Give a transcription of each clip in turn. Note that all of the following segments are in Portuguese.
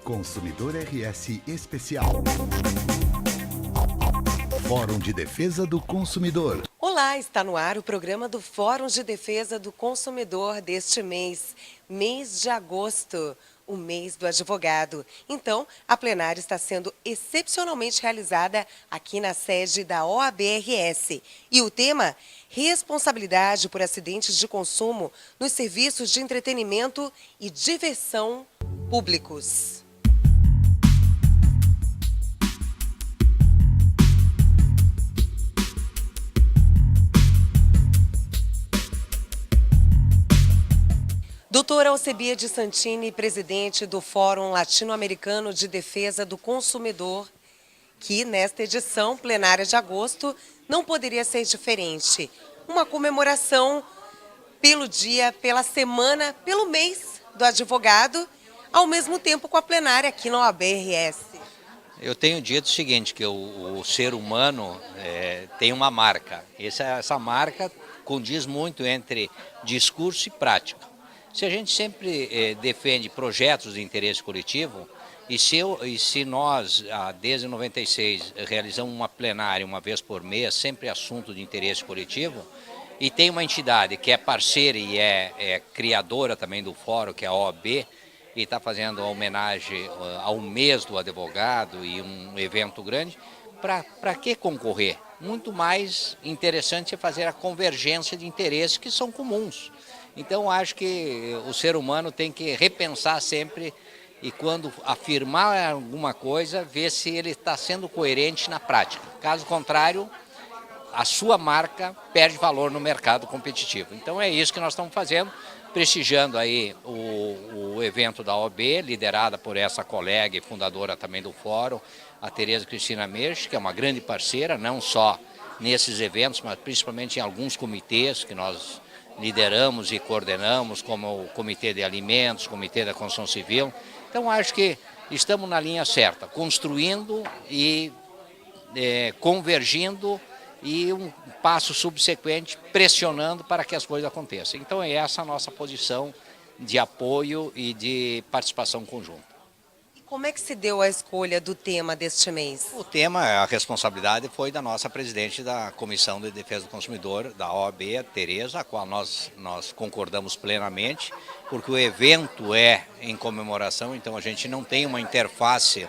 Consumidor RS Especial. Fórum de Defesa do Consumidor. Olá, está no ar o programa do Fórum de Defesa do Consumidor deste mês de agosto, o mês do advogado. Então, a plenária está sendo excepcionalmente realizada aqui na sede da OAB-RS. E o tema, responsabilidade por acidentes de consumo nos serviços de entretenimento e diversão públicos. Doutora Alcebiades Santini, presidente do Fórum Latino-Americano de Defesa do Consumidor, que nesta edição plenária de agosto não poderia ser diferente. Uma comemoração pelo dia, pela semana, pelo mês do advogado, ao mesmo tempo com a plenária aqui na OAB-RS. Eu tenho dito o seguinte, que o ser humano tem uma marca. Essa marca condiz muito entre discurso e prática. Se a gente sempre defende projetos de interesse coletivo, e se nós, desde 96, realizamos uma plenária uma vez por mês, sempre assunto de interesse coletivo, e tem uma entidade que é parceira e é criadora também do fórum, que é a OAB, e está fazendo uma homenagem ao mês do advogado e um evento grande, para que concorrer? Muito mais interessante é fazer a convergência de interesses que são comuns. Então, acho que o ser humano tem que repensar sempre e, quando afirmar alguma coisa, ver se ele está sendo coerente na prática. Caso contrário, a sua marca perde valor no mercado competitivo. Então, é isso que nós estamos fazendo, prestigiando aí o evento da OAB, liderada por essa colega e fundadora também do fórum, a Tereza Cristina Meix, que é uma grande parceira, não só nesses eventos, mas principalmente em alguns comitês que nós lideramos e coordenamos, como o Comitê de Alimentos, o Comitê da Construção Civil. Então, acho que estamos na linha certa, construindo e convergindo, e um passo subsequente pressionando para que as coisas aconteçam. Então, é essa a nossa posição de apoio e de participação conjunta. Como é que se deu a escolha do tema deste mês? O tema, a responsabilidade foi da nossa presidente da Comissão de Defesa do Consumidor, da OAB, a Tereza, a qual nós concordamos plenamente, porque o evento é em comemoração, então a gente não tem uma interface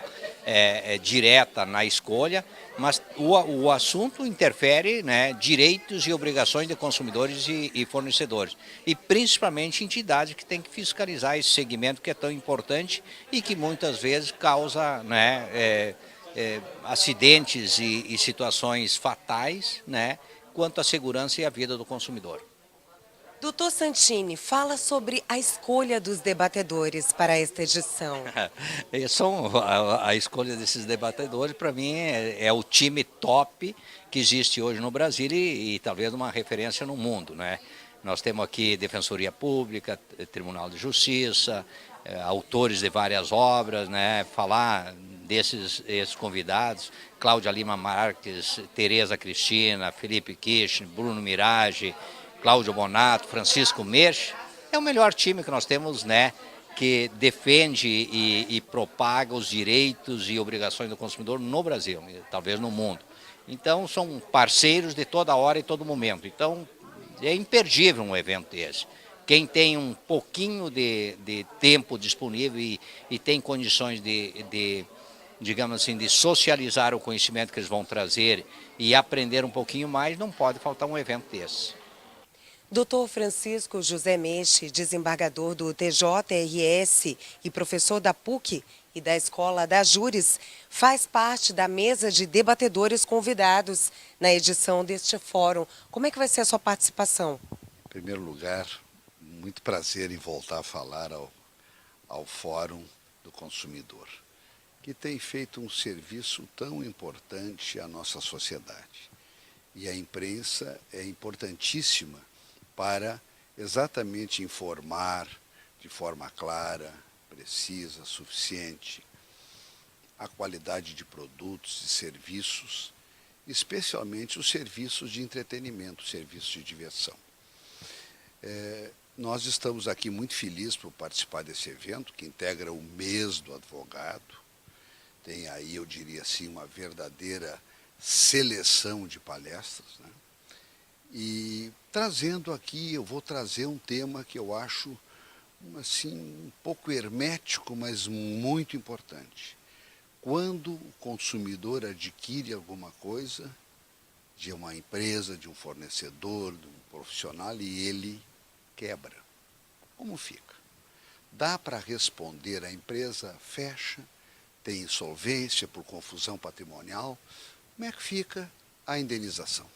direta na escolha, mas o assunto interfere, né, direitos e obrigações de consumidores e fornecedores, e principalmente entidades que têm que fiscalizar esse segmento que é tão importante e que muitas vezes causa, né, acidentes e situações fatais, né, quanto à segurança e à vida do consumidor. Doutor Santini, fala sobre a escolha dos debatedores para esta edição. A escolha desses debatedores, para mim, é o time top que existe hoje no Brasil e talvez uma referência no mundo, né? Nós temos aqui Defensoria Pública, Tribunal de Justiça, autores de várias obras, né? Falar esses convidados, Cláudia Lima Marques, Tereza Cristina, Felipe Kirchner, Bruno Mirage, Cláudio Bonato, Francisco Meix, é o melhor time que nós temos, né, que defende e propaga os direitos e obrigações do consumidor no Brasil, talvez no mundo. Então, são parceiros de toda hora e todo momento. Então, é imperdível um evento desse. Quem tem um pouquinho de tempo disponível e tem condições digamos assim, de socializar o conhecimento que eles vão trazer e aprender um pouquinho mais, não pode faltar um evento desse. Doutor Francisco José Meix, desembargador do TJRS e professor da PUC e da Escola da Júris, faz parte da mesa de debatedores convidados na edição deste fórum. Como é que vai ser a sua participação? Em primeiro lugar, muito prazer em voltar a falar ao Fórum do Consumidor, que tem feito um serviço tão importante à nossa sociedade. E a imprensa é importantíssima para exatamente informar de forma clara, precisa, suficiente, a qualidade de produtos e serviços, especialmente os serviços de entretenimento, serviços de diversão. nós estamos aqui muito felizes por participar desse evento, que integra o mês do advogado. Tem aí, eu diria assim, uma verdadeira seleção de palestras, né? E trazendo aqui, eu vou trazer um tema que eu acho assim, um pouco hermético, mas muito importante. Quando o consumidor adquire alguma coisa de uma empresa, de um fornecedor, de um profissional, e ele quebra, como fica? Dá para responder, a empresa fecha, tem insolvência por confusão patrimonial, como é que fica a indenização?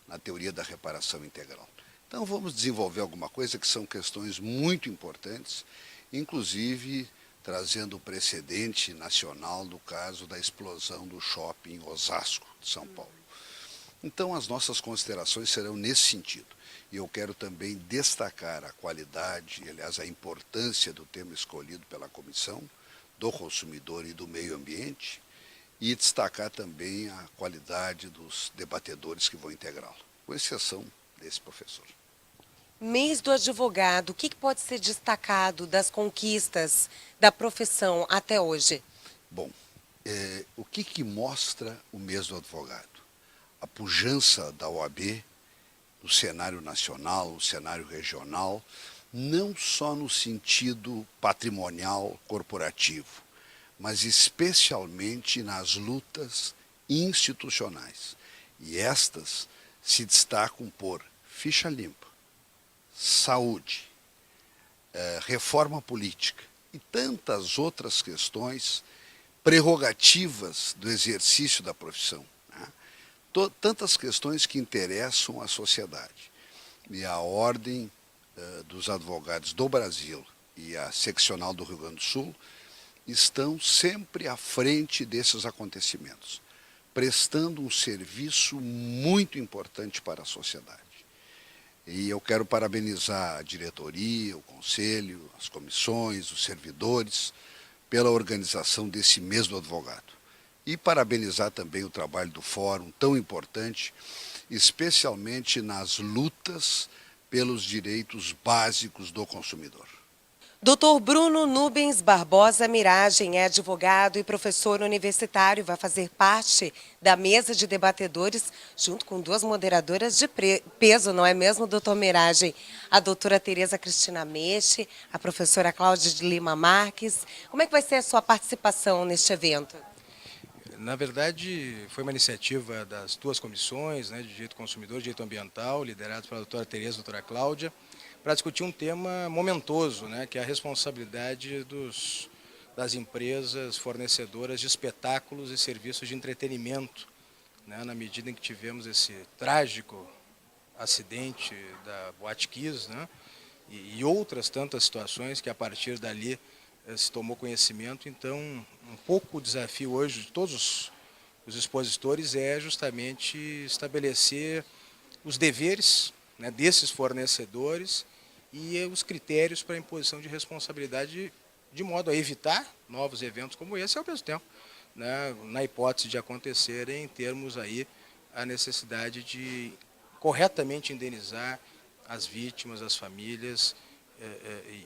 Na teoria da reparação integral. Então vamos desenvolver alguma coisa que são questões muito importantes, inclusive trazendo o precedente nacional do caso da explosão do shopping Osasco, de São Paulo. Então as nossas considerações serão nesse sentido. E eu quero também destacar a qualidade, aliás, a importância do tema escolhido pela comissão, do consumidor e do meio ambiente, e destacar também a qualidade dos debatedores que vão integrá-lo, com exceção desse professor. Mês do advogado, o que pode ser destacado das conquistas da profissão até hoje? Bom, o que mostra o mês do advogado? A pujança da OAB no cenário nacional, no cenário regional, não só no sentido patrimonial corporativo, mas especialmente nas lutas institucionais. E estas se destacam por ficha limpa, saúde, reforma política e tantas outras questões prerrogativas do exercício da profissão, né? Tantas questões que interessam a sociedade. E a Ordem dos Advogados do Brasil e a Seccional do Rio Grande do Sul estão sempre à frente desses acontecimentos, prestando um serviço muito importante para a sociedade. E eu quero parabenizar a diretoria, o conselho, as comissões, os servidores, pela organização desse mês do advogado. E parabenizar também o trabalho do fórum, tão importante, especialmente nas lutas pelos direitos básicos do consumidor. Dr. Bruno Nubens Barbosa Miragem é advogado e professor universitário, vai fazer parte da mesa de debatedores, junto com duas moderadoras de peso, não é mesmo, doutor Miragem? A doutora Tereza Cristina Meche, a professora Cláudia de Lima Marques. Como é que vai ser a sua participação neste evento? Na verdade, foi uma iniciativa das duas comissões, né, de Direito Consumidor e Direito Ambiental, lideradas pela doutora Tereza e a doutora Cláudia, para discutir um tema momentoso, né, que é a responsabilidade das empresas fornecedoras de espetáculos e serviços de entretenimento, né, na medida em que tivemos esse trágico acidente da Boate Kiss, né, e outras tantas situações que a partir dali se tomou conhecimento. Então, um pouco o desafio hoje de todos os expositores é justamente estabelecer os deveres, né, desses fornecedores e os critérios para a imposição de responsabilidade, de modo a evitar novos eventos como esse, ao mesmo tempo, né, na hipótese de acontecerem, termos aí a necessidade de corretamente indenizar as vítimas, as famílias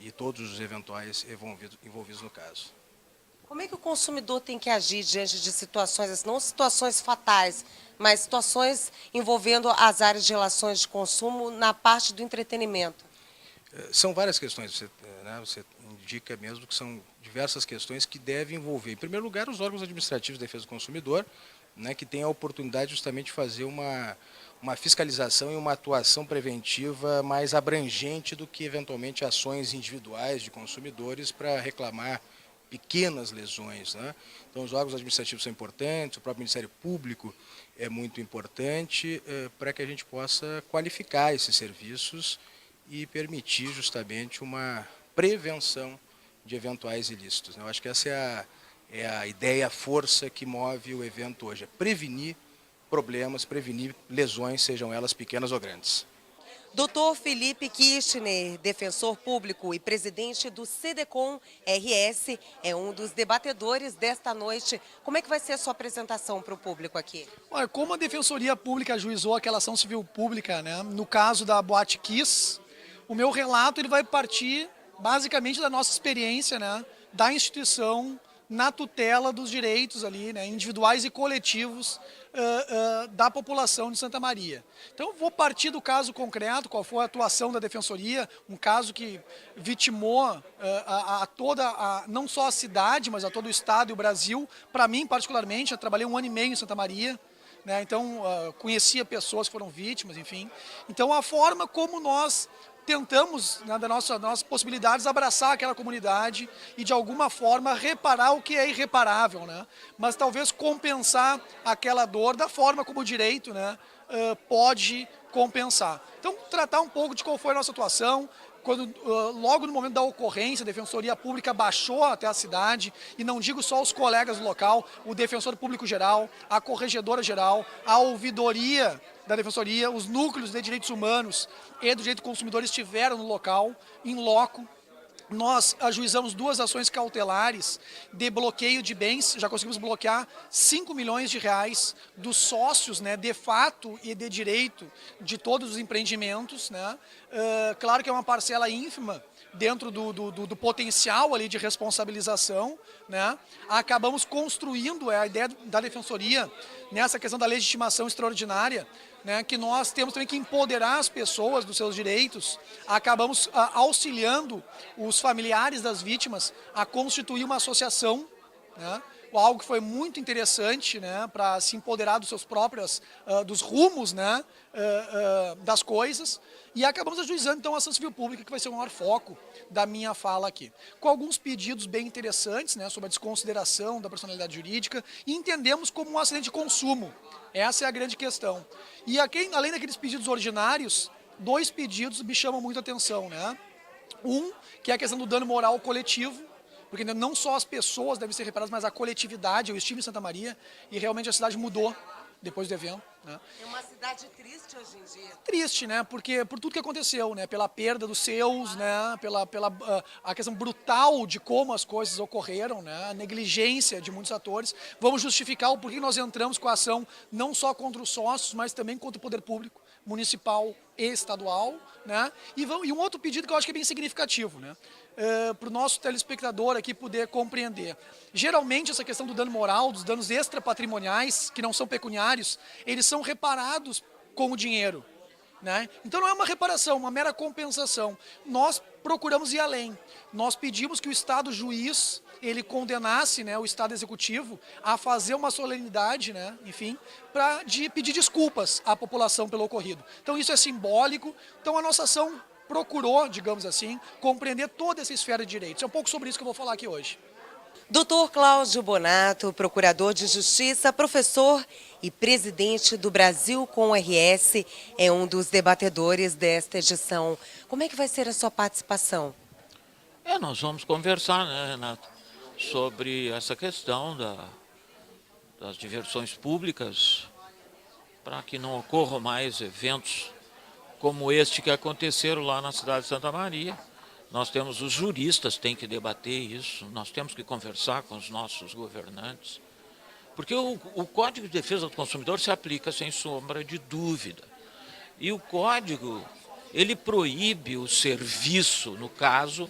e todos os eventuais envolvidos no caso. Como é que o consumidor tem que agir diante de situações, não situações fatais, mas situações envolvendo as áreas de relações de consumo na parte do entretenimento? São várias questões, você indica mesmo que são diversas questões que devem envolver, em primeiro lugar, os órgãos administrativos de defesa do consumidor, né, que têm a oportunidade justamente de fazer uma fiscalização e uma atuação preventiva mais abrangente do que, eventualmente, ações individuais de consumidores para reclamar pequenas lesões, né? Então, os órgãos administrativos são importantes, o próprio Ministério Público é muito importante para que a gente possa qualificar esses serviços e permitir justamente uma prevenção de eventuais ilícitos. Eu acho que essa é a ideia, a força que move o evento hoje, é prevenir problemas, prevenir lesões, sejam elas pequenas ou grandes. Dr. Felipe Kirchner, defensor público e presidente do CDCOM RS, é um dos debatedores desta noite. Como é que vai ser a sua apresentação para o público aqui? Olha, como a Defensoria Pública ajuizou aquela ação civil pública, né, no caso da Boate Kiss, O meu relato ele vai partir basicamente da nossa experiência, né, da instituição na tutela dos direitos ali, né, individuais e coletivos da população de Santa Maria. Então, vou partir do caso concreto, qual foi a atuação da Defensoria, um caso que vitimou não só a cidade, mas a todo o estado e o Brasil. Para mim, particularmente, eu trabalhei 1 ano e meio em Santa Maria, né, então conhecia pessoas que foram vítimas, enfim. Então, a forma como nós tentamos, né, das nossas possibilidades, abraçar aquela comunidade e, de alguma forma, reparar o que é irreparável, né? Mas talvez compensar aquela dor da forma como o direito, né, pode compensar. Então, tratar um pouco de qual foi a nossa atuação. Quando, logo no momento da ocorrência, a Defensoria Pública baixou até a cidade, e não digo só os colegas do local, o Defensor Público Geral, a Corregedora Geral, a Ouvidoria da Defensoria, os núcleos de direitos humanos e do direito do consumidor estiveram no local, em loco. Nós ajuizamos 2 ações cautelares de bloqueio de bens, já conseguimos bloquear 5 milhões de reais dos sócios, né, de fato e de direito de todos os empreendimentos, né? Claro que é uma parcela ínfima dentro do potencial ali de responsabilização, né? Acabamos construindo a ideia da Defensoria nessa questão da legitimação extraordinária, né, que nós temos também que empoderar as pessoas dos seus direitos. Acabamos auxiliando os familiares das vítimas a constituir uma associação, né, algo que foi muito interessante, né, para se empoderar dos seus próprios, dos rumos, né, das coisas. E acabamos ajuizando então a ação civil pública, que vai ser o maior foco da minha fala aqui, com alguns pedidos bem interessantes, né, sobre a desconsideração da personalidade jurídica, e entendemos como um acidente de consumo. Essa é a grande questão. E aqui, além daqueles pedidos ordinários, 2 pedidos me chamam muito a atenção, né? Um, que é a questão do dano moral coletivo, porque não só as pessoas devem ser reparadas, mas a coletividade. Eu estive em Santa Maria e realmente a cidade mudou depois do evento, né? É uma cidade triste hoje em dia. Triste, né? Porque por tudo que aconteceu, né? Pela perda dos seus, né? Pela a questão brutal de como as coisas ocorreram, né? A negligência de muitos atores. Vamos justificar o porquê nós entramos com a ação não só contra os sócios, mas também contra o poder público municipal e estadual, né? E um outro pedido que eu acho que é bem significativo, né? Para o nosso telespectador aqui poder compreender. Geralmente essa questão do dano moral, dos danos extrapatrimoniais, que não são pecuniários, eles são reparados com o dinheiro, né? Então não é uma reparação, uma mera compensação. Nós procuramos ir além. Nós pedimos que o Estado juiz ele condenasse, né, o Estado Executivo a fazer uma solenidade, né, enfim, para pedir desculpas à população pelo ocorrido. Então isso é simbólico. Então a nossa ação procurou, digamos assim, compreender toda essa esfera de direitos. É um pouco sobre isso que eu vou falar aqui hoje. Dr. Cláudio Bonato, procurador de Justiça, professor e presidente do Brasil com RS, é um dos debatedores desta edição. Como é que vai ser a sua participação? Nós vamos conversar, né, Renato, sobre essa questão das diversões públicas, para que não ocorram mais eventos como este que aconteceram lá na cidade de Santa Maria. Nós temos os juristas, tem que debater isso, nós temos que conversar com os nossos governantes, porque o Código de Defesa do Consumidor se aplica sem sombra de dúvida. E o Código, ele proíbe o serviço, no caso,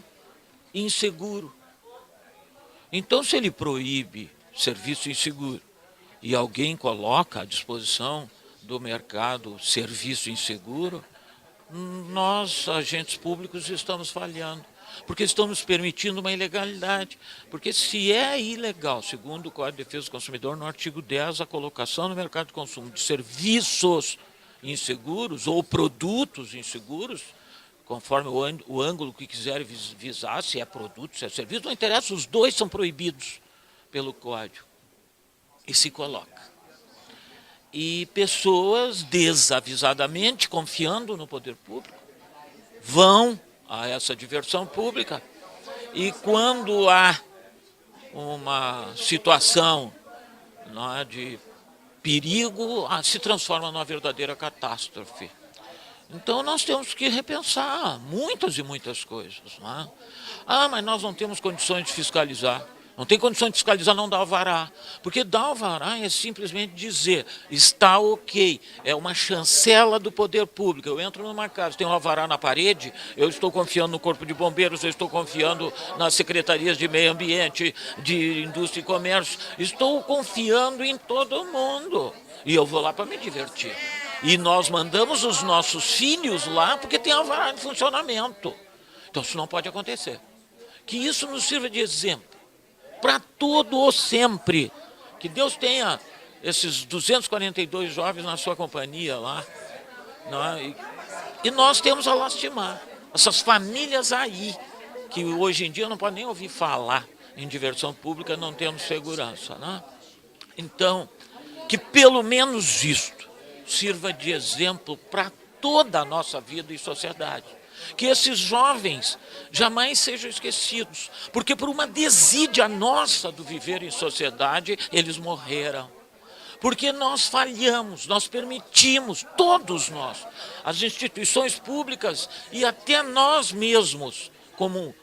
inseguro. Então, se ele proíbe serviço inseguro e alguém coloca à disposição do mercado serviço inseguro, nós, agentes públicos, estamos falhando, porque estamos permitindo uma ilegalidade. Porque se é ilegal, segundo o Código de Defesa do Consumidor, no artigo 10, a colocação no mercado de consumo de serviços inseguros ou produtos inseguros, conforme o ângulo que quiser visar, se é produto, se é serviço, não interessa, os dois são proibidos pelo Código. E se coloca. E pessoas desavisadamente, confiando no poder público, vão a essa diversão pública. E quando há uma situação, não é, de perigo, se transforma numa verdadeira catástrofe. Então nós temos que repensar muitas e muitas coisas. Não é? Mas nós não temos condições de fiscalizar. Não tem condição de fiscalizar, não dá alvará. Porque dar alvará é simplesmente dizer, está ok, é uma chancela do poder público. Eu entro numa casa, tem um alvará na parede, eu estou confiando no Corpo de Bombeiros, eu estou confiando nas secretarias de meio ambiente, de indústria e comércio, estou confiando em todo mundo. E eu vou lá para me divertir. E nós mandamos os nossos filhos lá porque tem alvará de funcionamento. Então isso não pode acontecer. Que isso nos sirva de exemplo para todo o sempre. Que Deus tenha esses 242 jovens na sua companhia lá. Né? E nós temos a lastimar essas famílias aí, que hoje em dia não podem nem ouvir falar em diversão pública, não tendo segurança. Né? Então, que pelo menos isto sirva de exemplo para toda a nossa vida e sociedade. Que esses jovens jamais sejam esquecidos, porque por uma desídia nossa do viver em sociedade, eles morreram. Porque nós falhamos, nós permitimos, todos nós, as instituições públicas e até nós mesmos, como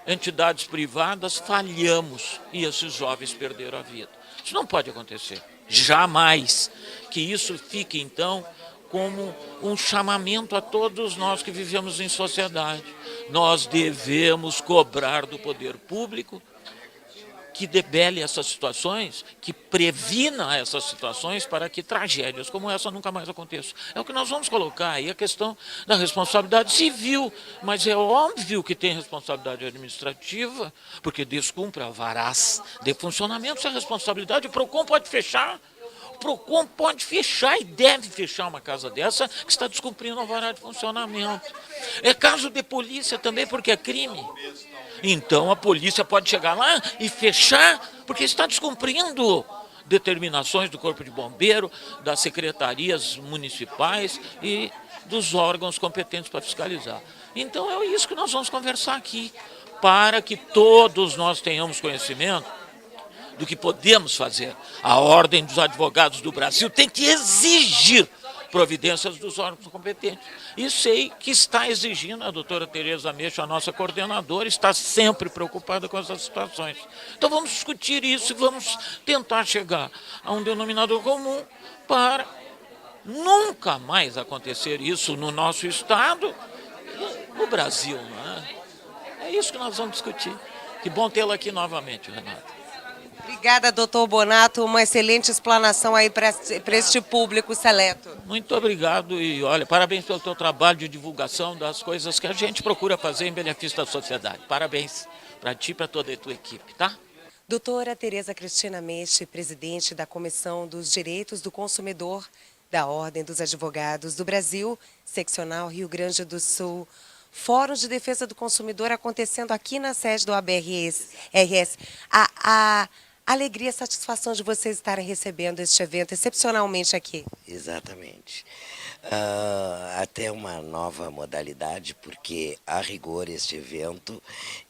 entidades privadas, falhamos e esses jovens perderam a vida. Isso não pode acontecer, jamais. Que isso fique, então, como um chamamento a todos nós que vivemos em sociedade. Nós devemos cobrar do poder público que debele essas situações, que previna essas situações para que tragédias como essa nunca mais aconteçam. É o que nós vamos colocar aí, a questão da responsabilidade civil, mas é óbvio que tem responsabilidade administrativa, porque descumpre alvarás de funcionamento, essa responsabilidade, o PROCON pode fechar. O PROCON pode fechar e deve fechar uma casa dessa que está descumprindo o alvará de funcionamento. É caso de polícia também, porque é crime. Então a polícia pode chegar lá e fechar, porque está descumprindo determinações do Corpo de Bombeiro, das secretarias municipais e dos órgãos competentes para fiscalizar. Então é isso que nós vamos conversar aqui, para que todos nós tenhamos conhecimento do que podemos fazer. A Ordem dos Advogados do Brasil tem que exigir providências dos órgãos competentes. E sei que está exigindo, a doutora Tereza Meixo, a nossa coordenadora, está sempre preocupada com essas situações. Então vamos discutir isso e vamos tentar chegar a um denominador comum para nunca mais acontecer isso no nosso estado e no Brasil. Não é? É isso que nós vamos discutir. Que bom tê-la aqui novamente, Renata. Obrigada, doutor Bonato. Uma excelente explanação aí para este público seleto. Muito obrigado e, olha, parabéns pelo teu trabalho de divulgação das coisas que a gente procura fazer em benefício da sociedade. Parabéns para ti e para toda a tua equipe, tá? Doutora Tereza Cristina Meixe, presidente da Comissão dos Direitos do Consumidor da Ordem dos Advogados do Brasil, seccional Rio Grande do Sul. Fórum de Defesa do Consumidor acontecendo aqui na sede do ABRS. A alegria e a satisfação de vocês estarem recebendo este evento excepcionalmente aqui. Exatamente. Até uma nova modalidade, porque, a rigor, este evento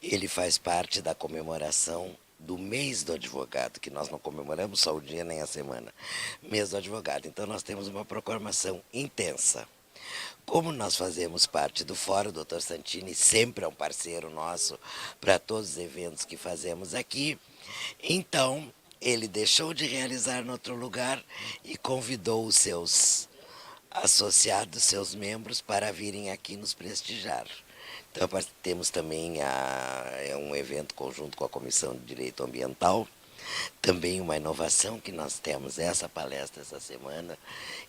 ele faz parte da comemoração do mês do advogado, que nós não comemoramos só o dia nem a semana. Mês do advogado. Então, nós temos uma programação intensa. Como nós fazemos parte do Fórum, o Dr. Santini sempre é um parceiro nosso para todos os eventos que fazemos aqui. Então, ele deixou de realizar em outro lugar e convidou os seus associados, seus membros, para virem aqui nos prestigiar. Então, temos também um evento conjunto com a Comissão de Direito Ambiental, também uma inovação que nós temos essa palestra essa semana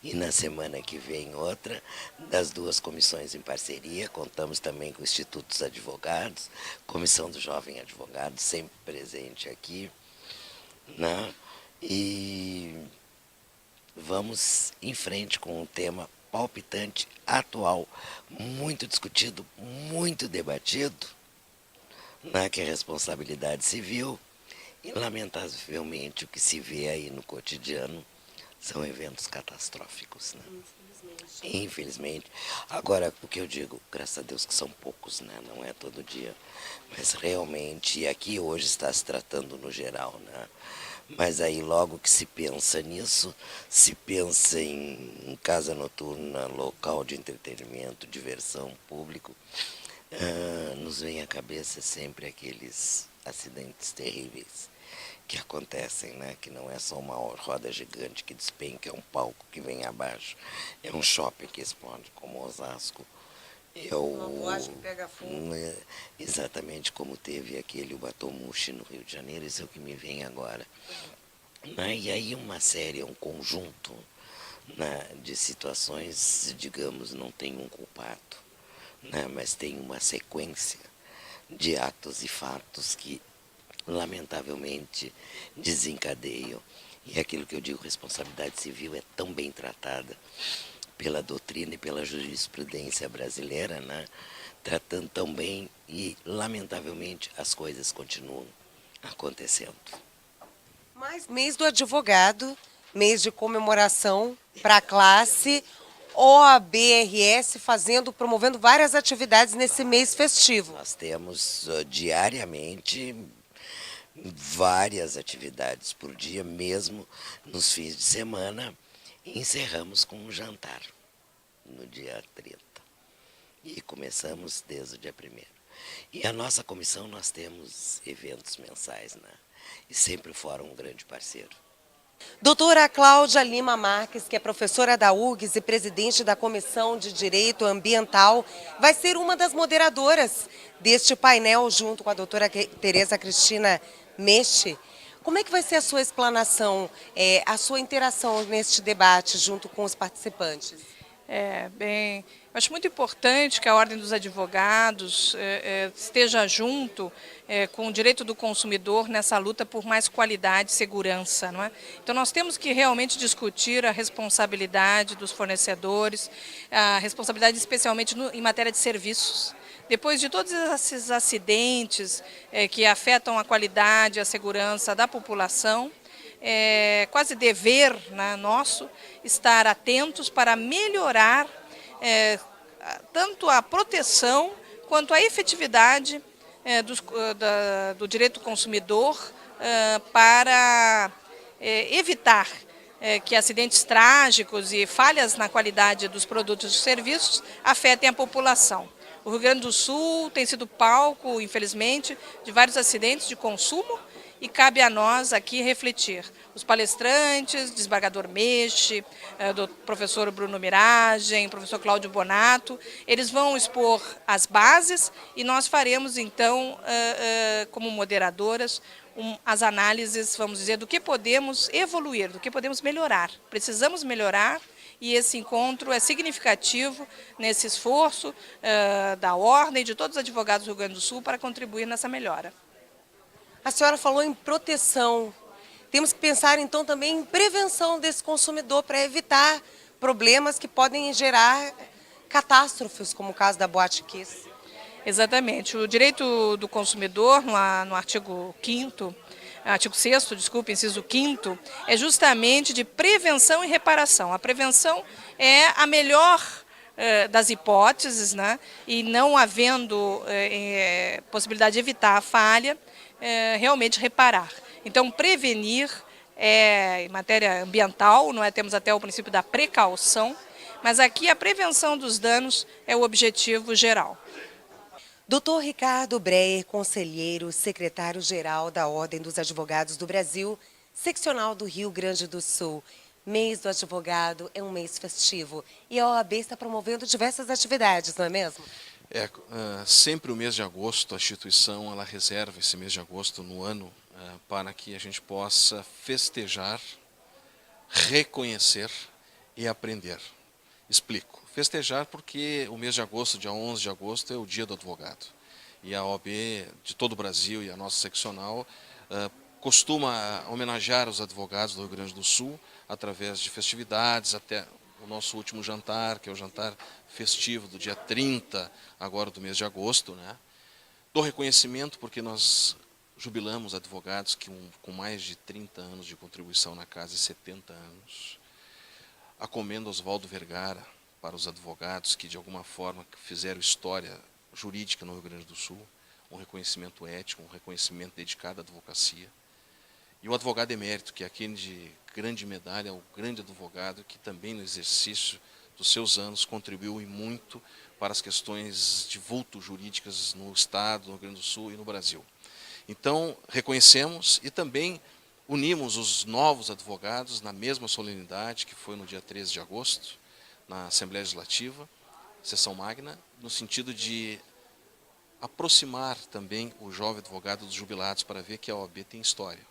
e na semana que vem outra, das duas comissões em parceria. Contamos também com o Instituto dos Advogados, Comissão do Jovem Advogado, sempre presente aqui, né? E vamos em frente com um tema palpitante, atual, muito discutido, muito debatido, né? Que é a responsabilidade civil. E, lamentavelmente, o que se vê aí no cotidiano são eventos catastróficos, né? Infelizmente. Agora, o que eu digo, graças a Deus que são poucos, né? Não é todo dia. Mas realmente, e aqui hoje está se tratando no geral, né? Mas aí logo que se pensa nisso, se pensa em casa noturna, local de entretenimento, diversão, público, nos vem à cabeça sempre aqueles acidentes terríveis que acontecem, né? Que não é só uma roda gigante que despenca, é um palco que vem abaixo, é um shopping que explode, como Osasco. Uma boate que pega fogo. Exatamente como teve aquele Ubatomushi no Rio de Janeiro, isso é o que me vem agora. Né? E aí uma série, um conjunto, né, de situações, digamos, não tem um culpado, né, mas tem uma sequência de atos e fatos que, lamentavelmente, desencadeiam. E aquilo que eu digo, responsabilidade civil é tão bem tratada pela doutrina e pela jurisprudência brasileira, né, tratando tão bem e, lamentavelmente, as coisas continuam acontecendo. Mas mês do advogado, mês de comemoração para a classe, OAB-RS promovendo várias atividades nesse mês festivo. Nós temos diariamente várias atividades por dia, mesmo nos fins de semana, e encerramos com um jantar no dia 30. E começamos desde o dia 1º. E a nossa comissão, nós temos eventos mensais, né? E sempre o Fórum um grande parceiro. Doutora Cláudia Lima Marques, que é professora da URGS e presidente da Comissão de Direito Ambiental, vai ser uma das moderadoras deste painel, junto com a doutora Tereza Cristina Meche. Como é que vai ser a sua explanação, a sua interação neste debate junto com os participantes? Eu acho muito importante que a Ordem dos Advogados esteja junto com o direito do consumidor nessa luta por mais qualidade e segurança, não é? Então nós temos que realmente discutir a responsabilidade dos fornecedores, a responsabilidade especialmente em matéria de serviços. Depois de todos esses acidentes que afetam a qualidade e a segurança da população, é quase dever, né, nosso estar atentos para melhorar tanto a proteção quanto a efetividade do direito do consumidor para evitar que acidentes trágicos e falhas na qualidade dos produtos e serviços afetem a população. O Rio Grande do Sul tem sido palco, infelizmente, de vários acidentes de consumo, e cabe a nós aqui refletir. Os palestrantes, desembargador Meche, do professor Bruno Miragem, professor Cláudio Bonato, eles vão expor as bases e nós faremos, então, como moderadoras, as análises, vamos dizer, do que podemos evoluir, do que podemos melhorar. Precisamos melhorar e esse encontro é significativo nesse esforço da Ordem e de todos os advogados do Rio Grande do Sul para contribuir nessa melhora. A senhora falou em proteção. Temos que pensar, então, também em prevenção desse consumidor para evitar problemas que podem gerar catástrofes, como o caso da Boate Kiss. Exatamente. O direito do consumidor, no artigo 5º, artigo 6º, desculpe, inciso 5º, é justamente de prevenção e reparação. A prevenção é a melhor das hipóteses, né? E não havendo possibilidade de evitar a falha, realmente reparar. Então, prevenir em matéria ambiental, não é? Temos até o princípio da precaução, mas aqui a prevenção dos danos é o objetivo geral. Doutor Ricardo Breyer, conselheiro, secretário-geral da Ordem dos Advogados do Brasil, seccional do Rio Grande do Sul. Mês do advogado é um mês festivo e a OAB está promovendo diversas atividades, não é mesmo? Sempre o mês de agosto, a instituição ela reserva esse mês de agosto no ano para que a gente possa festejar, reconhecer e aprender. Explico. Festejar porque o mês de agosto, dia 11 de agosto, é o dia do advogado. E a OAB de todo o Brasil e a nossa seccional costuma homenagear os advogados do Rio Grande do Sul através de festividades, até o nosso último jantar, que é o jantar festivo do dia 30, agora do mês de agosto, né? Dou reconhecimento porque nós jubilamos advogados que com mais de 30 anos de contribuição na casa e 70 anos. Acomendo Oswaldo Vergara para os advogados que de alguma forma fizeram história jurídica no Rio Grande do Sul, um reconhecimento ético, um reconhecimento dedicado à advocacia. E o advogado emérito, que é aquele de grande medalha, o grande advogado que também no exercício dos seus anos contribuiu e muito para as questões de vulto jurídicas no Estado, no Rio Grande do Sul e no Brasil. Então, reconhecemos e também unimos os novos advogados na mesma solenidade, que foi no dia 13 de agosto, na Assembleia Legislativa, sessão magna, no sentido de aproximar também o jovem advogado dos jubilados para ver que a OAB tem história.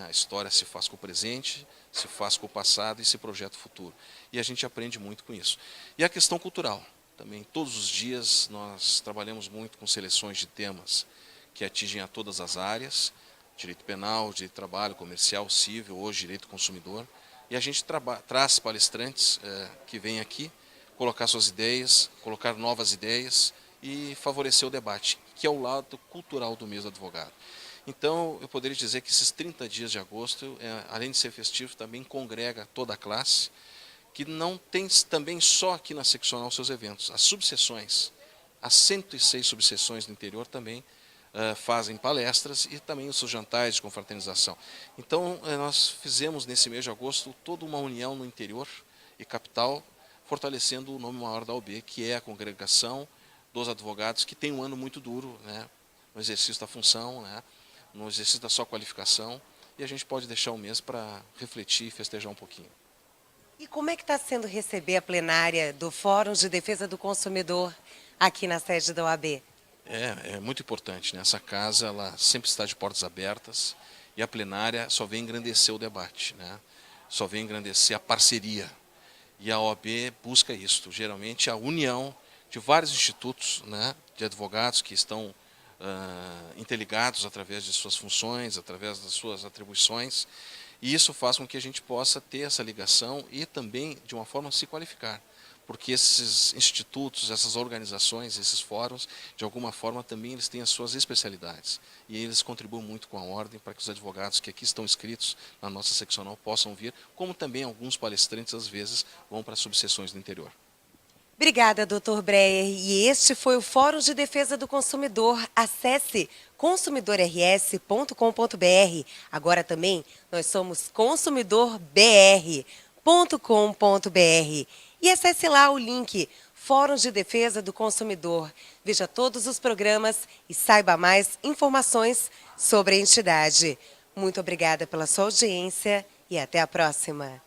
A história se faz com o presente, se faz com o passado e se projeta o futuro. E a gente aprende muito com isso. E a questão cultural. Também todos os dias nós trabalhamos muito com seleções de temas que atingem a todas as áreas, direito penal, direito de trabalho, comercial, civil, hoje direito do consumidor. E a gente traz palestrantes que vêm aqui colocar suas ideias, colocar novas ideias e favorecer o debate, que é o lado cultural do mês do advogado. Então, eu poderia dizer que esses 30 dias de agosto, além de ser festivo, também congrega toda a classe, que não tem também só aqui na seccional seus eventos. As subseções, as 106 subseções do interior também fazem palestras e também os seus jantares de confraternização. Então, nós fizemos nesse mês de agosto toda uma união no interior e capital, fortalecendo o nome maior da OAB, que é a congregação dos advogados, que tem um ano muito duro, no exercício da função, no exercício da sua qualificação, e a gente pode deixar o mês para refletir e festejar um pouquinho. E como é que está sendo receber a plenária do Fórum de Defesa do Consumidor aqui na sede da OAB? É muito importante, Essa casa ela sempre está de portas abertas e a plenária só vem engrandecer o debate, Só vem engrandecer a parceria. E a OAB busca isso, geralmente a união de vários institutos de advogados que estão interligados através de suas funções, através das suas atribuições, e isso faz com que a gente possa ter essa ligação e também, de uma forma, se qualificar, porque esses institutos, essas organizações, esses fóruns, de alguma forma também eles têm as suas especialidades, e eles contribuem muito com a ordem para que os advogados que aqui estão inscritos na nossa seccional possam vir, como também alguns palestrantes, às vezes, vão para subseções do interior. Obrigada, Dr. Breyer. E este foi o Fórum de Defesa do Consumidor. Acesse consumidorrs.com.br. Agora também nós somos consumidorbr.com.br. E acesse lá o link Fórum de Defesa do Consumidor. Veja todos os programas e saiba mais informações sobre a entidade. Muito obrigada pela sua audiência e até a próxima.